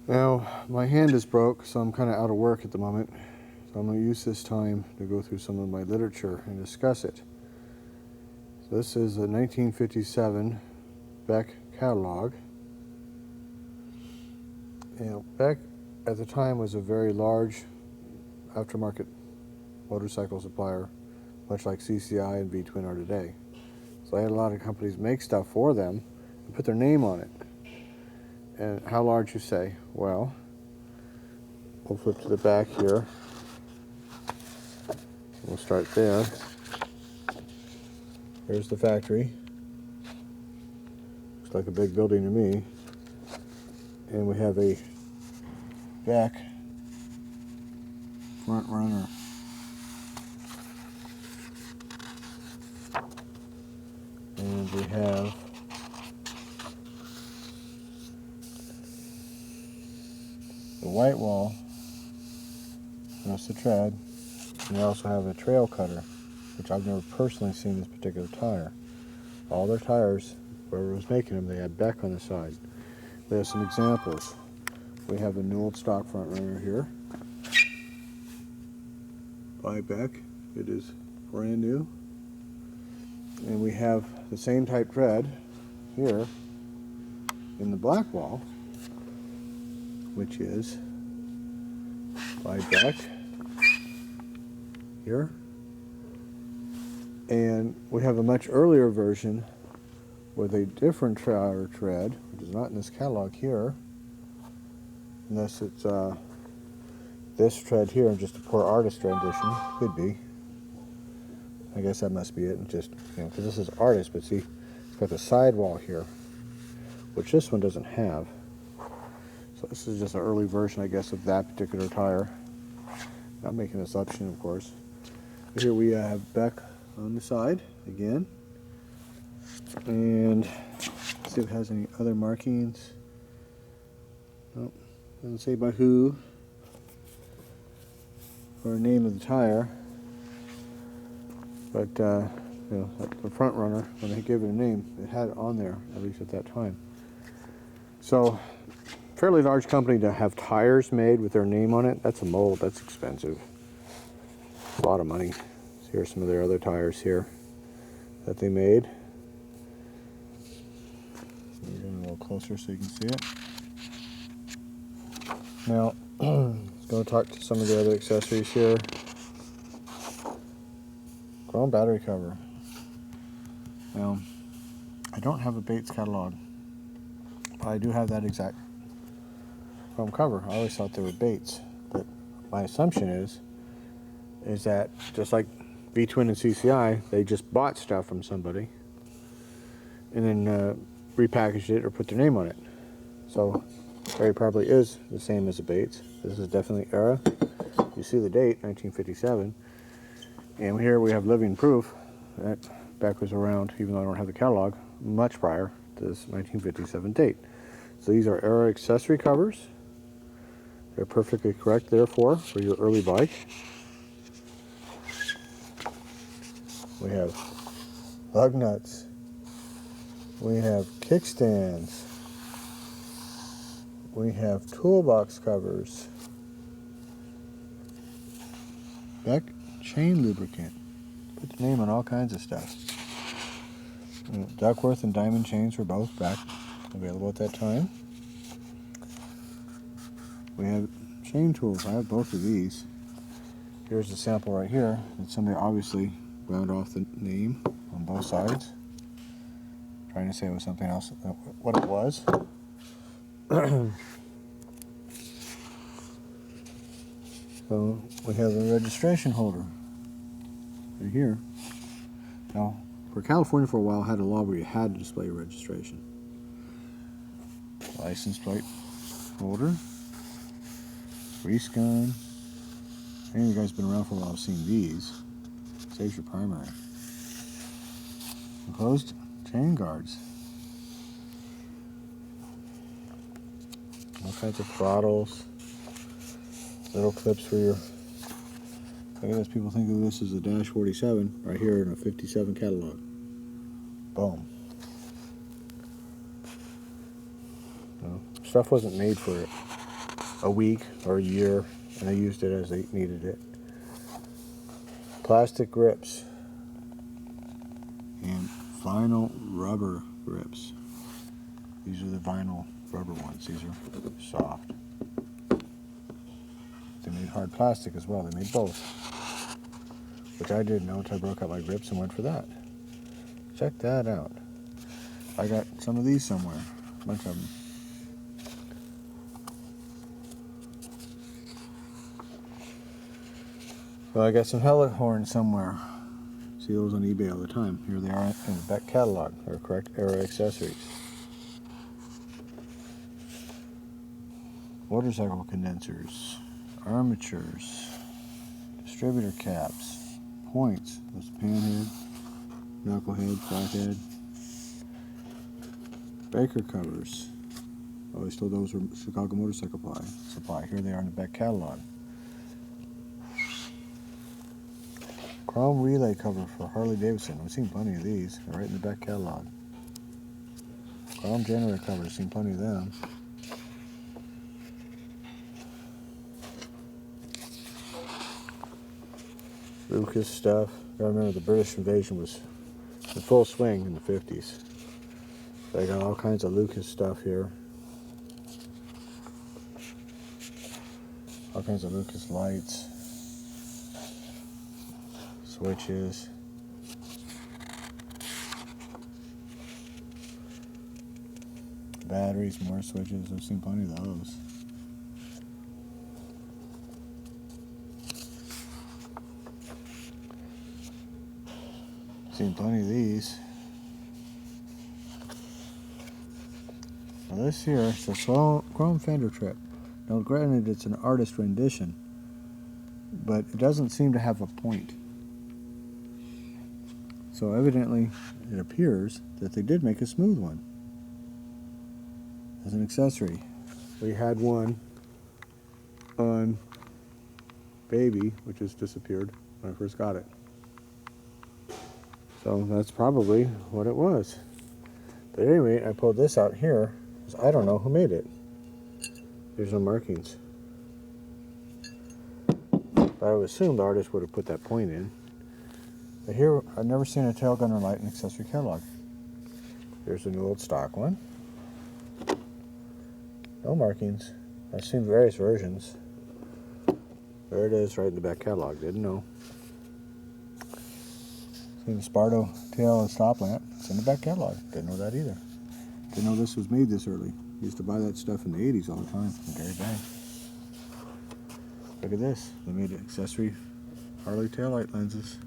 Now, my hand is broke, so I'm kind of out of work at the moment. So I'm going to use this time to go through some of my literature and discuss it. So this is a 1957 Beck catalog. Beck at the time was a very large aftermarket motorcycle supplier, much like CCI and V-Twin are today. So I had a lot of companies make stuff for them and put their name on it. And how large, you say? Well, we'll flip to the back here. We'll start there. Here's the factory. Looks like a big building to me. And we have a Beck front runner. And we have the white wall, that's the tread, and we also have a trail cutter, which I've never personally seen this particular tire. All their tires, whoever was making them, they had Beck on the side. We have some examples. We have a new old stock front runner here by Beck. It is brand new. And we have the same type tread here in the black wall, which is by Beck here. And we have a much earlier version with a different tire tread, which is not in this catalog here, unless it's this tread here and just a poor artist rendition. Could be. I guess that must be it. And just, because this is artist, but see, it's got the sidewall here, which this one doesn't have. So this is just an early version, I guess, of that particular tire. Not making assumption, of course. But here we have Beck on the side again. And let's see if it has any other markings. Nope, doesn't say by who or name of the tire. But the front runner, when they gave it a name, it had it on there, at least at that time. So, fairly large company to have tires made with their name on it. That's a mold. That's expensive. A lot of money. So here's some of their other tires here that they made. Get in a little closer so you can see it. Now, let's go talk to some of the other accessories here. Chrome battery cover. Now, I don't have a Bates catalog, but I do have that exact chrome cover. I always thought they were Bates, but my assumption is that just like V-Twin and CCI, they just bought stuff from somebody and then repackaged it or put their name on it. So very probably is the same as a Bates. This is definitely era. You see the date, 1957. And here we have living proof that Beck was around, even though I don't have the catalog, much prior to this 1957 date. So these are era accessory covers. They're perfectly correct, therefore, for your early bike. We have lug nuts. We have kickstands. We have toolbox covers. Beck chain lubricant. Put the name on all kinds of stuff. Duckworth and Diamond chains were both Beck, available at that time. We have chain tools. I have both of these. Here's the sample right here that somebody obviously round off the name on both sides. Trying to say it was something else, what it was. So we have a registration holder right here. Now, for California for a while had a law where you had to display your registration. License plate holder. Grease gun. Any of you guys been around for a while have seen these. Saves your primary. Enclosed chain guards. All kinds of throttles. Little clips for your... I guess people think of this as a Dash 47 right here in a 57 catalog. Boom. No, stuff wasn't made for it. a week or a year, and I used it as they needed it. Plastic grips and vinyl rubber grips. These are the vinyl rubber ones. These are soft. They made hard plastic as well. They made both, which I didn't know until I broke out my grips and went for that. Check that out. I got some of these somewhere. A bunch of them. Well, I got some helmet horns somewhere. See those on eBay all the time. Here they are in the Beck catalog. They're correct era accessories. Motorcycle condensers, armatures, distributor caps, points. There's panhead, knucklehead, flathead, breaker covers. Oh, I stole those from Chicago Motorcycle Supply. Here they are in the Beck catalog. Chrome relay cover for Harley Davidson. I've seen plenty of these. They're right in the Beck catalog. Chrome generator cover. I've seen plenty of them. Lucas stuff. I remember the British invasion was in full swing in the 50s. So I got all kinds of Lucas stuff here. All kinds of Lucas lights, switches, batteries, more switches. I've seen plenty of those. Seen plenty of these. Now this here is a chrome fender trip. Now granted it's an artist rendition, but it doesn't seem to have a point. So evidently it appears that they did make a smooth one as an accessory. We had one on Baby, which has disappeared when I first got it. So that's probably what it was. But anyway, I pulled this out here because I don't know who made it. There's no markings. But I would assume the artist would have put that point in. But here, I've never seen a tail gunner light in accessory catalog. Here's a new old stock one. No markings. I've seen various versions. There it is, right in the back catalog. Didn't know. See the Sparto tail and stop lamp. It's in the back catalog. Didn't know that either. Didn't know this was made this early. Used to buy that stuff in the 80s all the time from Gary Beck. Look at this. They made accessory Harley taillight lenses.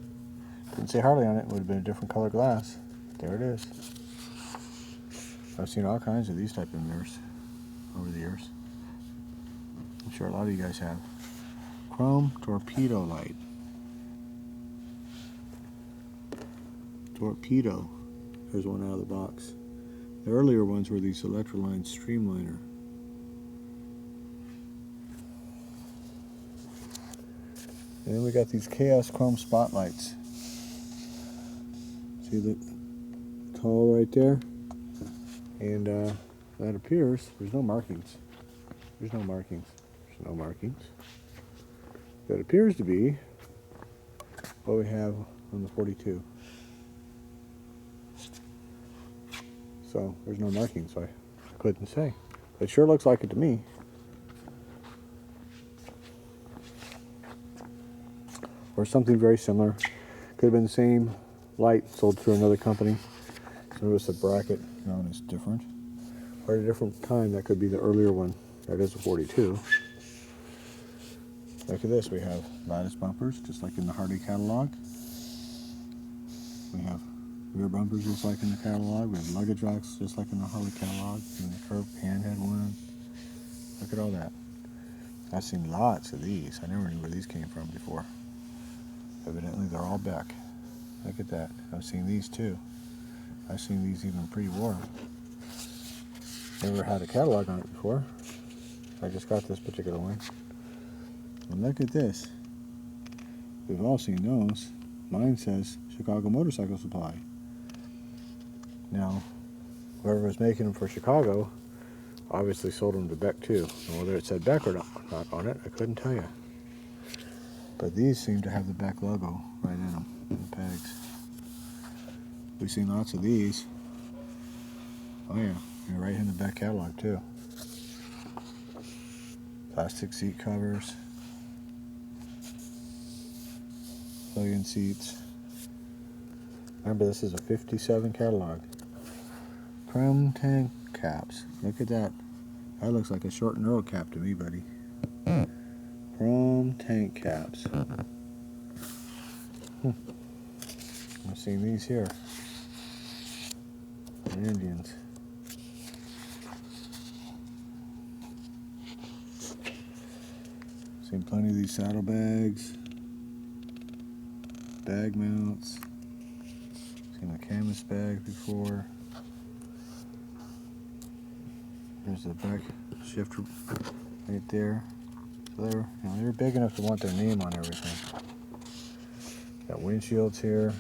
Didn't say Harley on it. It would have been a different color glass. There it is. I've seen all kinds of these type of mirrors over the years. I'm sure a lot of you guys have. Chrome torpedo light. Torpedo. There's one out of the box. The earlier ones were these Electroline Streamliner. And then we got these Chaos Chrome spotlights. See the tall right there? And that appears, there's no markings. There's no markings. There's no markings. That appears to be what we have on the 42. So there's no markings, so I couldn't say. It sure looks like it to me. Or something very similar. Could have been the same light sold through another company. So notice the bracket known as different. Or at a different time, that could be the earlier one. That is a 42. Look at this, we have lattice bumpers, just like in the Harley catalog. We have rear bumpers just like in the catalog. We have luggage racks just like in the Harley catalog. And the curved panhead one. Look at all that. I've seen lots of these. I never knew where these came from before. Evidently they're all Beck. Look at that. I've seen these too. I've seen these even pre-war. Never had a catalog on it before. I just got this particular one. And look at this. We've all seen those. Mine says Chicago Motorcycle Supply. Now, whoever was making them for Chicago Obviously sold them to Beck too. And whether it said Beck or not on it, I couldn't tell you. But these seem to have the Beck logo right in them, in the pegs. We've seen lots of these. Oh yeah, and right in the Beck catalog too. Plastic seat covers. Plug-in seats. Remember, this is a 57 catalog. Chrome tank caps. Look at that. That looks like a short narrow cap to me, buddy. Chrome tank caps. I've seen these here. The Indians. Seen plenty of these saddlebags. Bag mounts. Seen the canvas bag before. There's the back shifter right there. So they're big enough to want their name on everything. Got windshields here.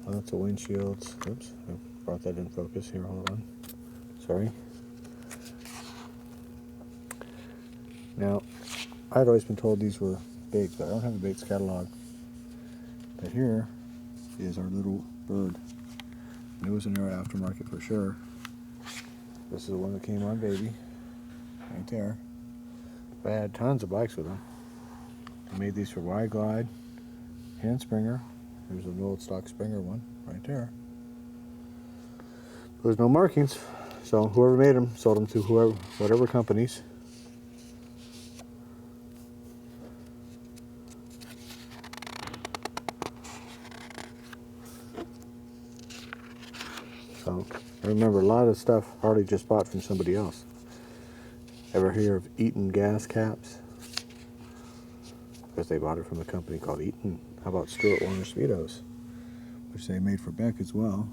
Lots of windshields. Oops, I brought that in focus here. Hold on. Sorry. Now, I'd always been told these were Bakes, but I don't have a Bakes catalog. But here is our little bird. And it was an era aftermarket for sure. This is the one that came on baby. Right there. I had tons of bikes with them. I made these for Wide Glide and Springer. There's an old stock Springer one right there. There's no markings, so whoever made them sold them to whatever companies. So I remember a lot of stuff Harley just bought from somebody else. Ever hear of Eaton gas caps? Because they bought it from a company called Eaton. How about Stuart Warner Speedos, which they made for Beck as well.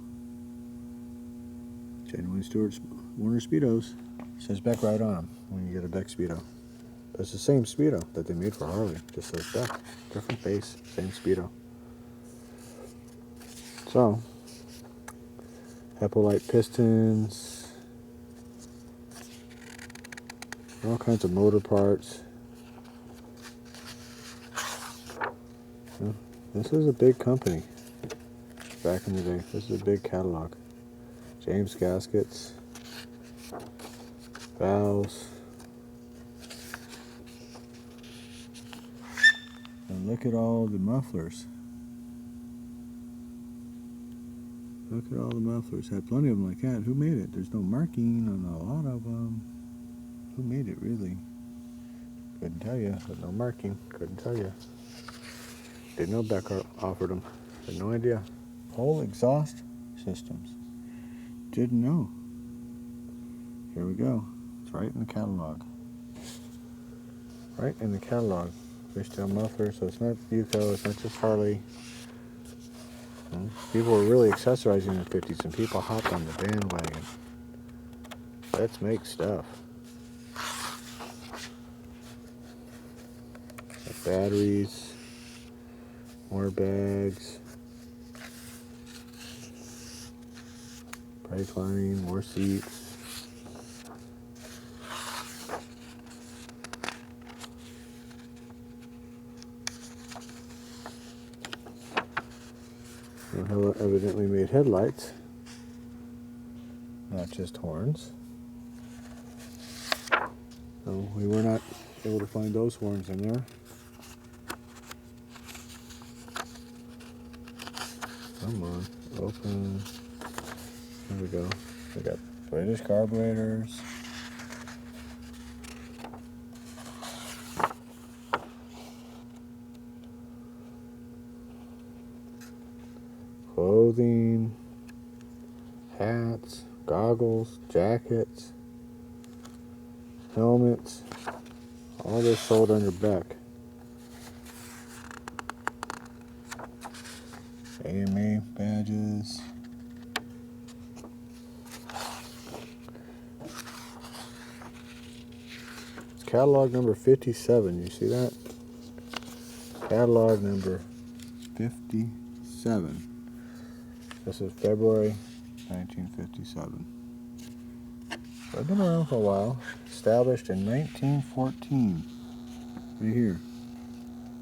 Genuine Stuart Warner Speedos. Says Beck right on them when you get a Beck Speedo. But it's the same Speedo that they made for Harley. Just says Beck. Different face, same Speedo. So, Heppolite pistons. All kinds of motor parts. This is a big company back in the day. This is a big catalog. James gaskets, valves, and look at all the mufflers. Look at all the mufflers. Had plenty of them like that. Who made it? There's no marking on a lot of them. Who made it really? Couldn't tell you. But no marking. Couldn't tell you. Didn't know Beck offered them. Had no idea. Whole exhaust systems. Didn't know. Here we go. It's right in the catalog. Right in the catalog. Fishtail muffler. So it's not Yuko. It's not just Harley. People were really accessorizing in the 50s, and people hopped on the bandwagon. Let's make stuff. Got batteries. More bags. Brake lining, more seats. Evidently made headlights, not just horns. So we were not able to find those horns in there. Come on, open. There we go. We got British carburetors. Clothing, hats, goggles, jackets, helmets, all this sold under Beck. AMA badges. It's catalog number 57. You see that? Catalog number 57. This is February 1957. So I've been around for a while. Established in 1914. Right here.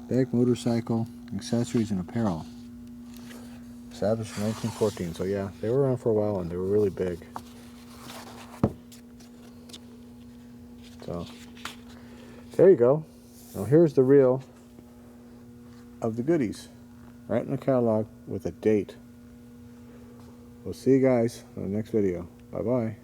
Beck Motorcycle, Accessories, and Apparel. Established in 1914. So yeah, they were around for a while and they were really big. So there you go. Now here's the reel of the goodies. Right in the catalog with a date. We'll see you guys in the next video. Bye-bye.